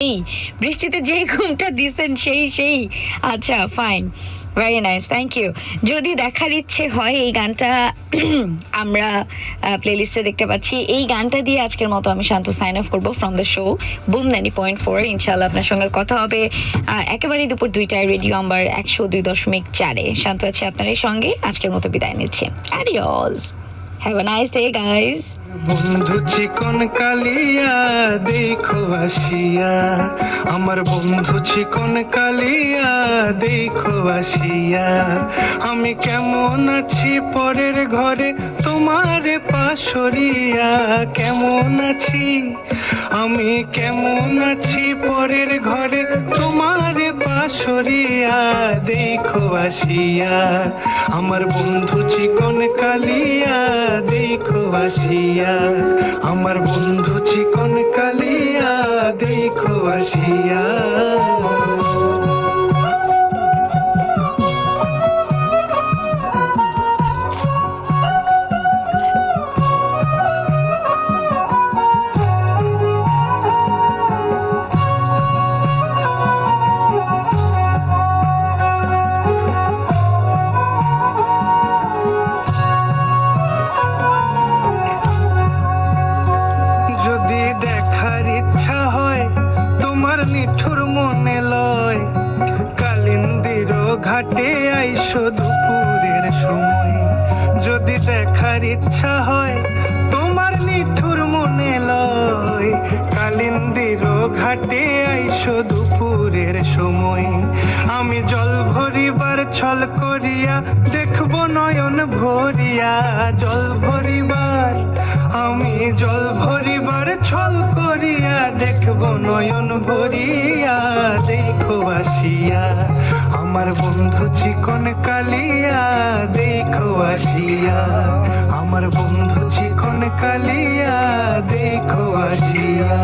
এই বৃষ্টিতে যেই ঘুমটা দিছেন সেই আচ্ছা fine, very nice, thank you. যদি দেখার ইচ্ছে হয় এই গানটা আমরা প্লেলিস্টে দেখতে পাচ্ছি। এই গানটা দিয়ে আজকের মতো আমি শান্ত সাইন অফ করবো ফ্রম দ্য শো বুম 90.4। ইনশাল্লাহ আপনার সঙ্গে কথা হবে একেবারেই দুপুর 2টায় রেডিও নাম্বার 102.4-এ। শান্ত আছে আপনার এই সঙ্গে, আজকের মতো বিদায় নিচ্ছে। Adios, have a nice day guys. বন্ধু চিকন কালিয়া দেখো আসিয়া, আমার বন্ধু চিকন কালিয়া দেখো আসিয়া। আমি কেমন আছি পরের ঘরে তোমার পাশরিয়া, কেমন আছি আমি কেমন আছি পরের ঘরে তোমার পাশরিয়া দেখো আসিয়া। আমার বন্ধু চিকন কালিয়া দেখো আসিয়া, আমার বন্ধু চিকন কালিয়া দেখো আসিয়া। যদি দেখার ইচ্ছা হয় তোমার নিঠুর মনে লয়, কালিন্দির ঘাটে আইসো দুপুরের সময়। যদি দেখার ইচ্ছা হয় তোমার নিঠুর মনে লয়, কালিন্দির ঘাটে আইসো দুপুরের সময়। আমি জল ভরিবার ছল করিয়া দেখবো নয়ন ভরিয়া, জল ভরিবার আমি জল ভরিবার ছল করিয়া দেখবো নয়ন ভরিয়া দেখো আসিয়া। আমার বন্ধু চিকন কালিয়া দেখো আসিয়া, আমার বন্ধু চিকন কালিয়া দেখো আসিয়া।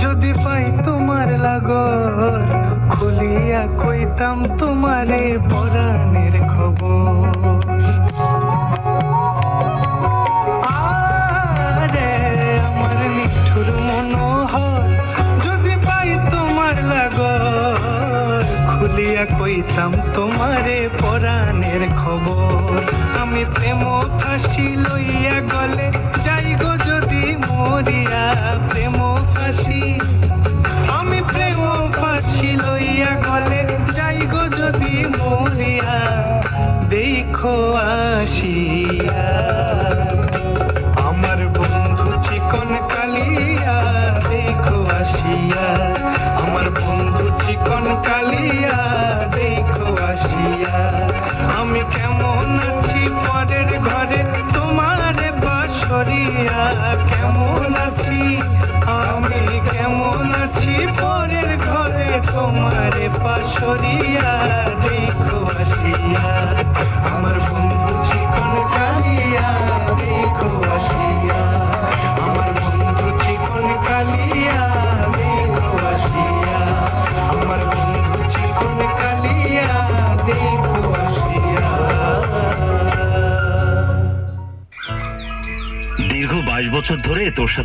যদি পাই তোমার লাগর খুলিয়া কইতাম তোমারে পরাণের খবর। আরে আমার নিঠুর মনোহর, যদি পাই তোমার লাগর খুলিয়া কইতাম তোমারে পরাণের খবর। আমি প্রেম ফাঁসি লইয়া গলে যাই গো যদি মরিয়া, প্রেম ফাঁসি আমি প্রেম ফাঁসি লইয়া গলে যাই গো যদি মরিয়া দেখো আসিয়া। আমার বন্ধু চিকন কালিয়া দেখো আসিয়া, আমার বন্ধু চিকন কালিয়া দেখো আসিয়া। আমি কেমন আছি পরের ঘরে তোমার বাসরিয়া, কেমন আছি আমি কেমন আছি পরের ঘরে তোমার পাশরিয়া দেখো আসিয়া। আমার বন্ধু চিকন কালিয়া দেখো আসিয়া, আমার বন্ধু চিকন কালিয়া দেখো আসিয়া, আমার বন্ধু চিকন কালিয়া দেখো আসিয়া। দীর্ঘ 22 বছর ধরে তোর সাথে